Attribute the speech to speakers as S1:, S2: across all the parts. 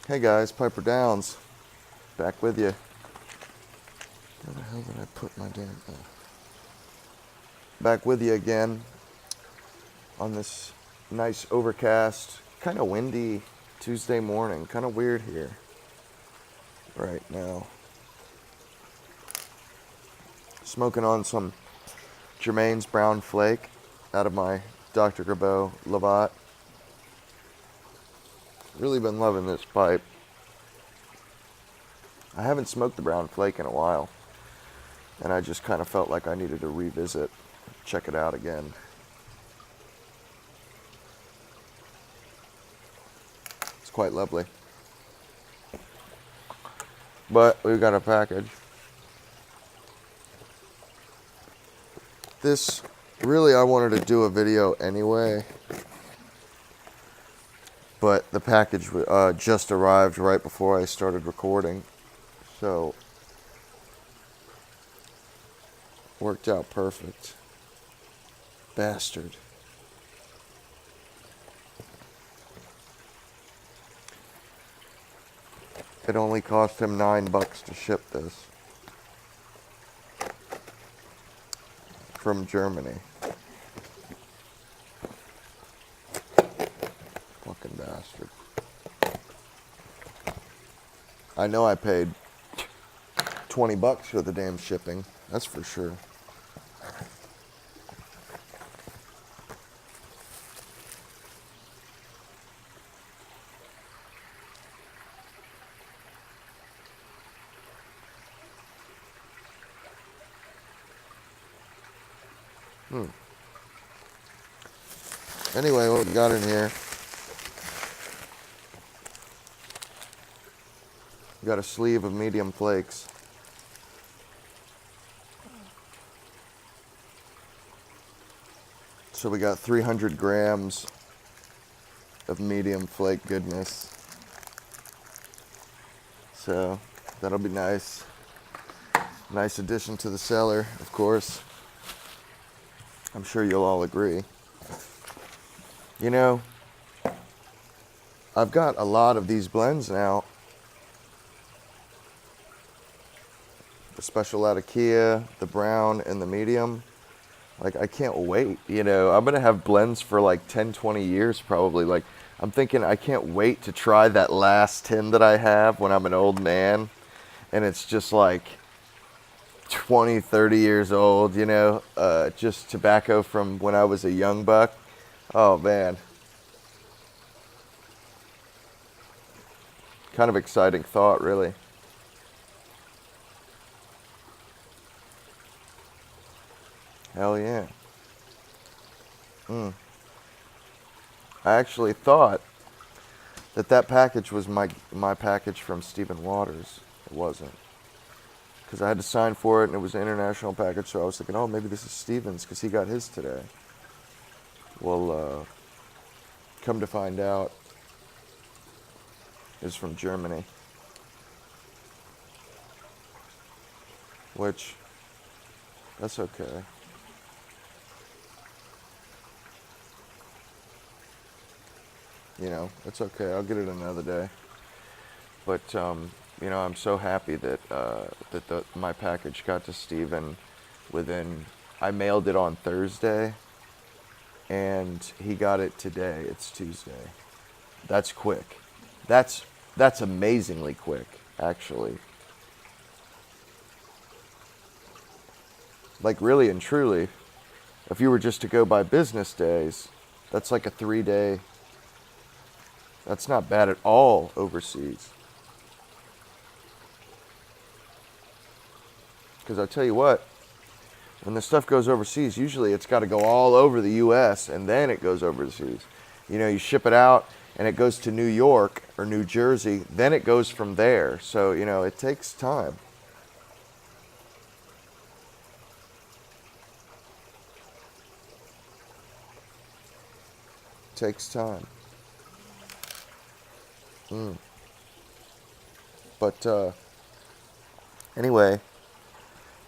S1: Hey guys, Piper Downs, back with you. Where the hell did I put my damn... Back with you again on this nice overcast, kind of windy Tuesday morning. Kind of weird here right now. Smoking on some Germain's Brown Flake out of my Dr. Grabeau Lavat. Really been loving this pipe. I haven't smoked the Brown Flake in a while, and I just kind of felt like I needed to revisit, check it out again. It's quite lovely. But we've got a package. This, really, I wanted to do a video anyway, but the package just arrived right before I started recording, so worked out perfect. Bastard. It only cost him $9 to ship this from Germany. Fucking bastard. I know I paid $20 for the damn shipping. That's for sure. Anyway, what we got in here? We got a sleeve of medium flakes. So we got 300 grams of medium flake goodness. So that'll be nice. Nice addition to the cellar, of course. I'm sure you'll all agree. You know, I've got a lot of these blends now. The special out of Kia, the brown, and the medium. Like, I can't wait. You know, I'm going to have blends for like 10, 20 years probably. Like, I'm thinking I can't wait to try that last tin that I have when I'm an old man. And it's just like 20, 30 years old, you know. Just tobacco from when I was a young buck. Oh, man. Kind of exciting thought, really. Hell yeah. I actually thought that package was my package from Stephen Waters. It wasn't. Because I had to sign for it, and it was an international package, so I was thinking, oh, maybe this is Stephen's, because he got his today. Well, come to find out, it's from Germany. Which, that's okay. You know, it's okay. I'll get it another day. But, you know, I'm so happy that my package got to Stephen within... I mailed it on Thursday, and he got it today. It's Tuesday. That's quick. That's amazingly quick, actually. Like, really and truly, if you were just to go by business days, that's like a 3-day... That's not bad at all overseas. Because I tell you what, when the stuff goes overseas, usually it's got to go all over the U.S. and then it goes overseas. You know, you ship it out and it goes to New York or New Jersey, then it goes from there. So, you know, it takes time. It takes time. But anyway,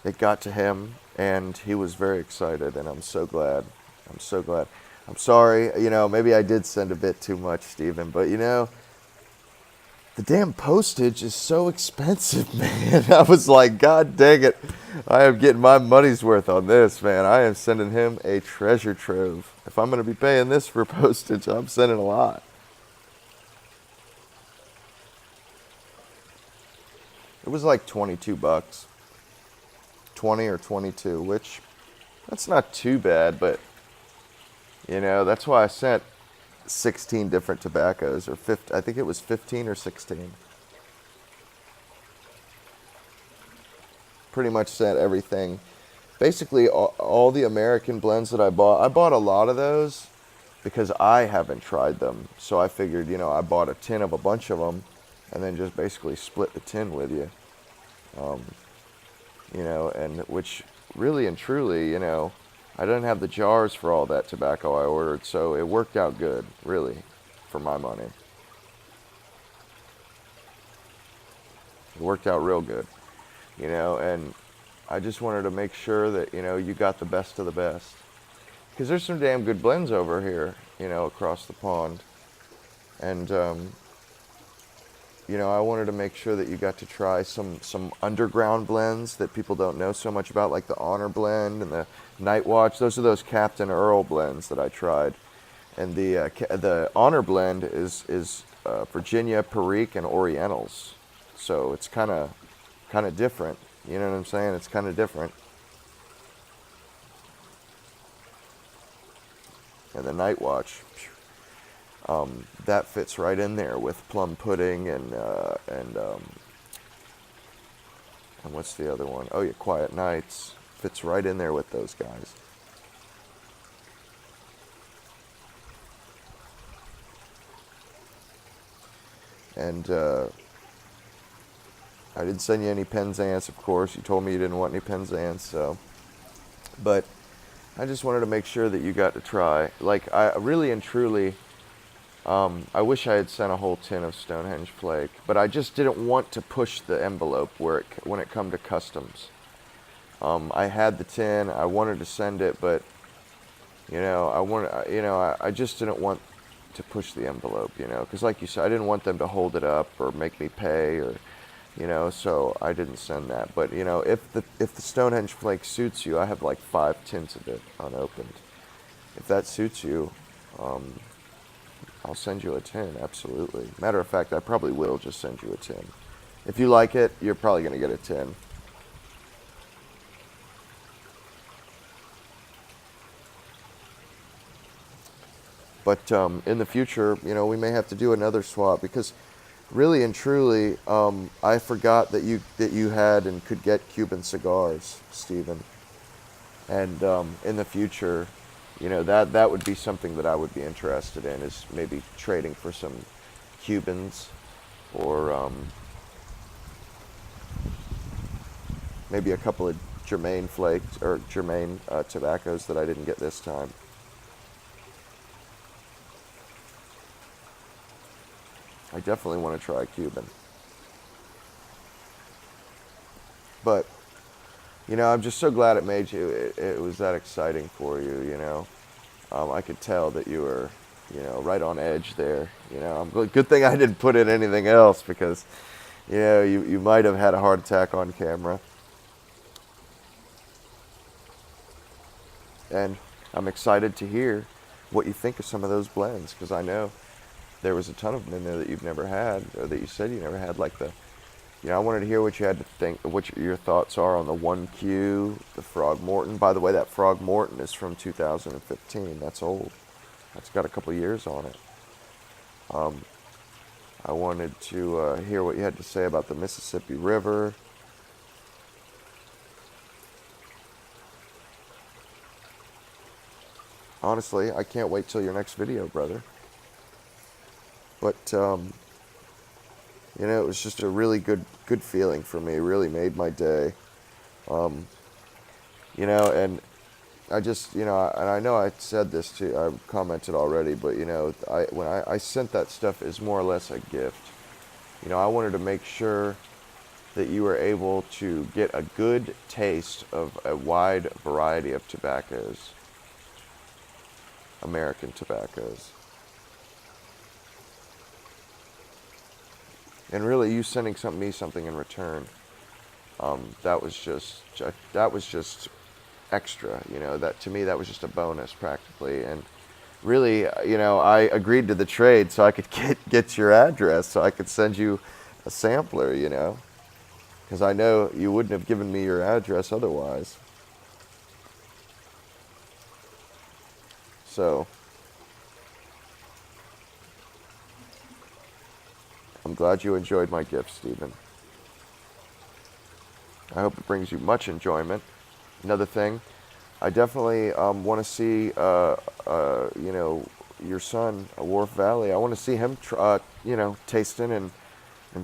S1: it got to him, and he was very excited, and I'm so glad. I'm so glad. I'm sorry, you know, maybe I did send a bit too much, Stephen, but you know, the damn postage is so expensive, man. I was like, God dang it. I am getting my money's worth on this, man. I am sending him a treasure trove. If I'm going to be paying this for postage, I'm sending a lot. It was like 22 bucks. 20 or 22, which that's not too bad, but that's why I sent 16 different tobaccos, or 15, I think it was 15 or 16. Pretty much sent everything. Basically, all the American blends that I bought a lot of those because I haven't tried them. So I figured, I bought a tin of a bunch of them and then just basically split the tin with you. And which really and truly, I didn't have the jars for all that tobacco I ordered, so it worked out good, really, for my money. It worked out real good, and I just wanted to make sure that, you got the best of the best. Because there's some damn good blends over here, across the pond. And, I wanted to make sure that you got to try some underground blends that people don't know so much about, like the Honor blend and the Night Watch. Those are those Captain Earl blends that I tried. And the Honor blend is Virginia, Perique, and Orientals. So it's kind of different. You know what I'm saying? It's kind of different. And the Night Watch, that fits right in there with plum pudding and what's the other one? Oh yeah, Quiet Nights fits right in there with those guys. And I didn't send you any Penzance, of course. You told me you didn't want any Penzance, so. But I just wanted to make sure that you got to try. Like, I really and truly, I wish I had sent a whole tin of Stonehenge flake, but I just didn't want to push the envelope when it come to customs. I had the tin, I wanted to send it, but I just didn't want to push the envelope, because like you said, I didn't want them to hold it up or make me pay, or so I didn't send that. But if the Stonehenge flake suits you, I have like 5 tins of it unopened. If that suits you, I'll send you a tin, absolutely. Matter of fact, I probably will just send you a tin. If you like it, you're probably going to get a tin. But in the future, we may have to do another swap, because really and truly, I forgot that you had and could get Cuban cigars, Stephen. And in the future, that would be something that I would be interested in, is maybe trading for some Cubans, or maybe a couple of Germain flakes or Germain tobaccos that I didn't get this time. I definitely want to try Cuban. But, I'm just so glad it was that exciting for you, I could tell that you were, right on edge there. Good thing I didn't put in anything else, because, you might have had a heart attack on camera. And I'm excited to hear what you think of some of those blends, because I know there was a ton of them in there that you've never had, or that you said you never had, like I wanted to hear what you had to think, what your thoughts are on the 1Q, the Frog Morton. By the way, that Frog Morton is from 2015. That's old. That's got a couple years on it. I wanted to hear what you had to say about the Mississippi River. Honestly, I can't wait till your next video, brother. But, it was just a really good feeling for me. It really made my day. And I just, and I know I said this too, I commented already, but, when I sent that stuff, is more or less a gift. I wanted to make sure that you were able to get a good taste of a wide variety of tobaccos, American tobaccos. And really, you sending me something in return, that was just extra. You know, that to me that was just a bonus practically. And really, you know, I agreed to the trade so I could get your address, so I could send you a sampler. You know, because I know you wouldn't have given me your address otherwise. So I'm glad you enjoyed my gift, Stephen. I hope it brings you much enjoyment. Another thing, I definitely want to see, you know, your son, Wharf Valley. I want to see him, you know, tasting and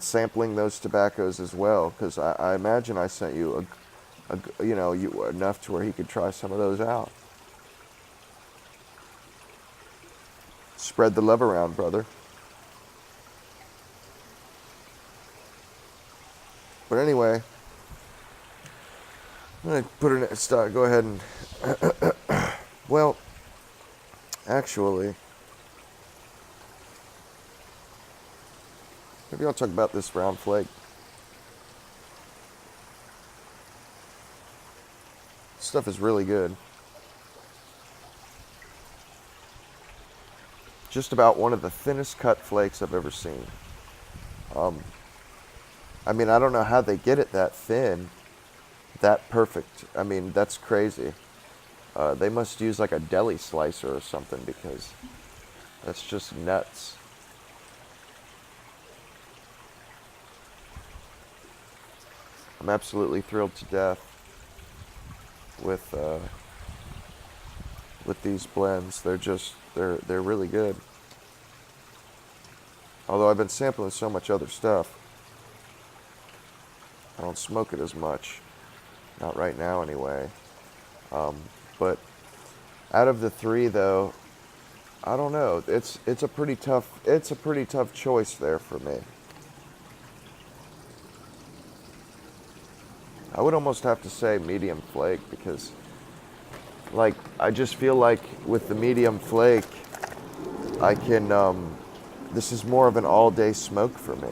S1: sampling those tobaccos as well, because I imagine I sent you you know, enough to where he could try some of those out. Spread the love around, brother. But anyway, I'm gonna put it. Start. Go ahead and. Well, actually, maybe I'll talk about this brown flake. Stuff is really good. Just about one of the thinnest cut flakes I've ever seen. I mean, I don't know how they get it that thin, that perfect. I mean, that's crazy. They must use like a deli slicer or something, because that's just nuts. I'm absolutely thrilled to death with these blends. They're really good. Although I've been sampling so much other stuff, I don't smoke it as much. Not right now, anyway. But out of the three, though, I don't know. It's a pretty tough choice there for me. I would almost have to say medium flake, because, like, I just feel like with the medium flake, I can. This is more of an all-day smoke for me.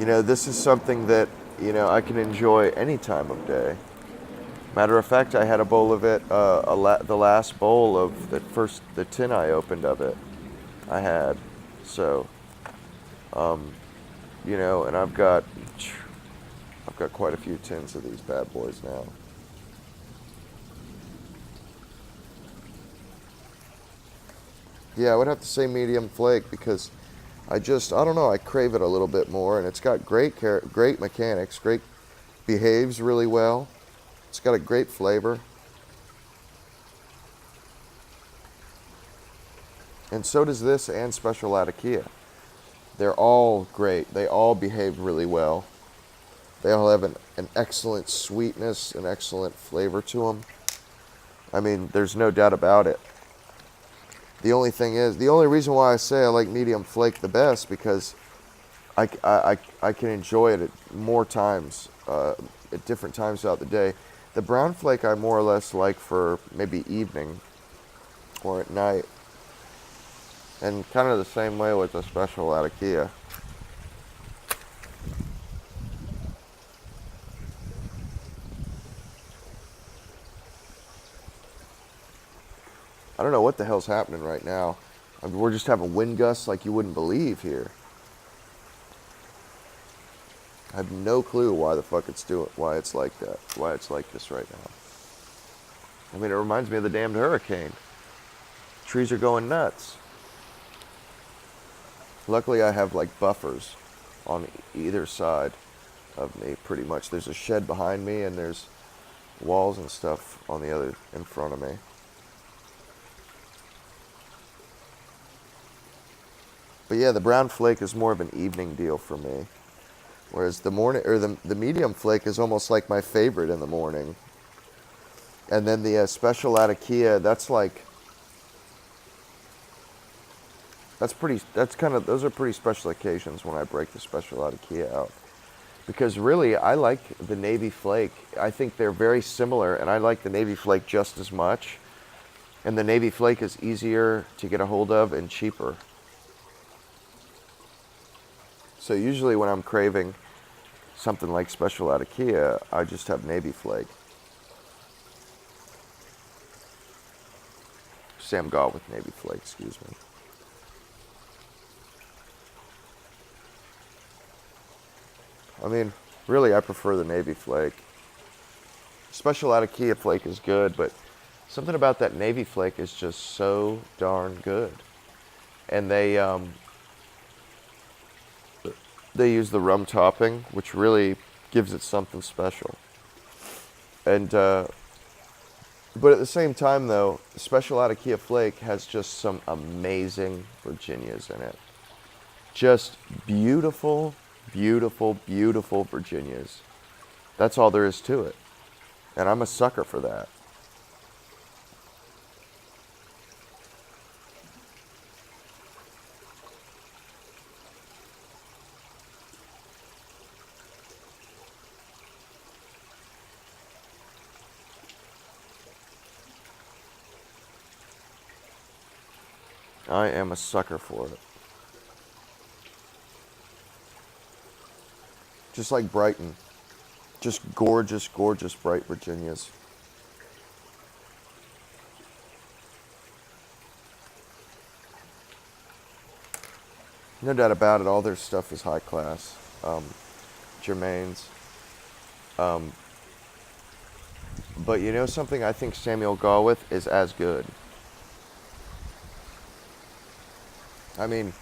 S1: You know, this is something that, you know, I can enjoy any time of day. Matter of fact, I had a bowl of it, the last bowl of the tin I opened of it, I had. So, you know, and I've got quite a few tins of these bad boys now. Yeah, I would have to say medium flake, because I don't know, I crave it a little bit more, and it's got great mechanics, behaves really well. It's got a great flavor. And so does this and Special Latakia. They're all great. They all behave really well. They all have an excellent sweetness, an excellent flavor to them. I mean, there's no doubt about it. The only reason why I say I like medium flake the best, because I can enjoy it at more times, at different times throughout the day. The brown flake I more or less like for maybe evening or at night. And kind of the same way with the Special Latakia. I don't know what the hell's happening right now. I mean, we're just having wind gusts like you wouldn't believe here. I have no clue why it's like that, why it's like this right now. I mean, it reminds me of the damned hurricane. Trees are going nuts. Luckily, I have like buffers on either side of me, pretty much. There's a shed behind me, and there's walls and stuff on the other in front of me. But yeah, the brown flake is more of an evening deal for me, whereas the medium flake is almost like my favorite in the morning. And then the Special Latakia, those are pretty special occasions when I break the Special Latakia out. Because really, I like the Navy Flake. I think they're very similar, and I like the Navy Flake just as much. And the Navy Flake is easier to get a hold of and cheaper. So usually when I'm craving something like special out of Kia, I just have Navy Flake. Sam Gaw with Navy Flake, excuse me. I mean, really, I prefer the Navy Flake. Special out of Kia Flake is good, but something about that Navy Flake is just so darn good. And they use the rum topping, which really gives it something special. And but at the same time, though, Special out of Kia Flake has just some amazing Virginias in it. Just beautiful, beautiful, beautiful Virginias. That's all there is to it. And I'm a sucker for that. I am a sucker for it. Just like Brighton. Just gorgeous, gorgeous bright Virginias. No doubt about it, all their stuff is high class. Germain's. But you know something? I think Samuel Gawith is as good. I mean,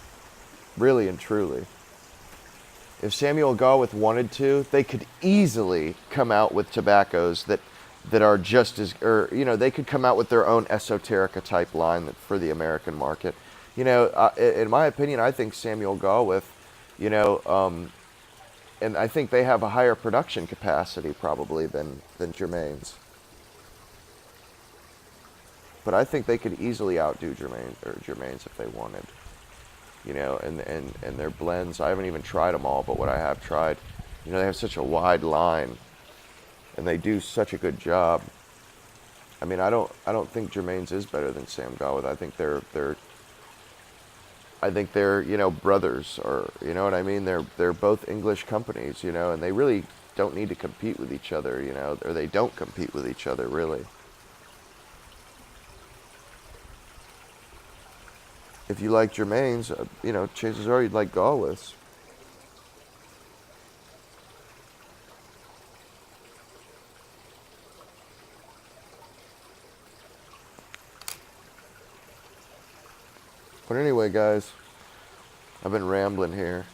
S1: really and truly. If Samuel Gawith wanted to, they could easily come out with tobaccos that are just as, or you know, they could come out with their own esoterica type line for the American market. You know, in my opinion, I think Samuel Gawith, you know, and I think they have a higher production capacity probably than Germain's. But I think they could easily outdo Germain's if they wanted. You know, and their blends, I haven't even tried them all, but what I have tried, you know, they have such a wide line, and they do such a good job. I mean, I don't think Germain's is better than Sam Gawith. I think they're you know brothers, or you know what I mean. They're both English companies, you know, and they really don't need to compete with each other, you know, or they don't compete with each other really. If you like Germain's, you know, chances are you'd like Gawith's. But anyway, guys, I've been rambling here.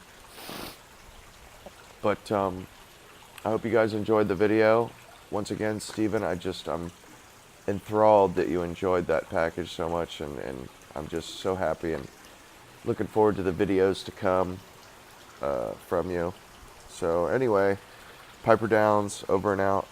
S1: But I hope you guys enjoyed the video. Once again, Steven, I'm enthralled that you enjoyed that package so much, and I'm just so happy and looking forward to the videos to come from you. So anyway, Piper Downs, over and out.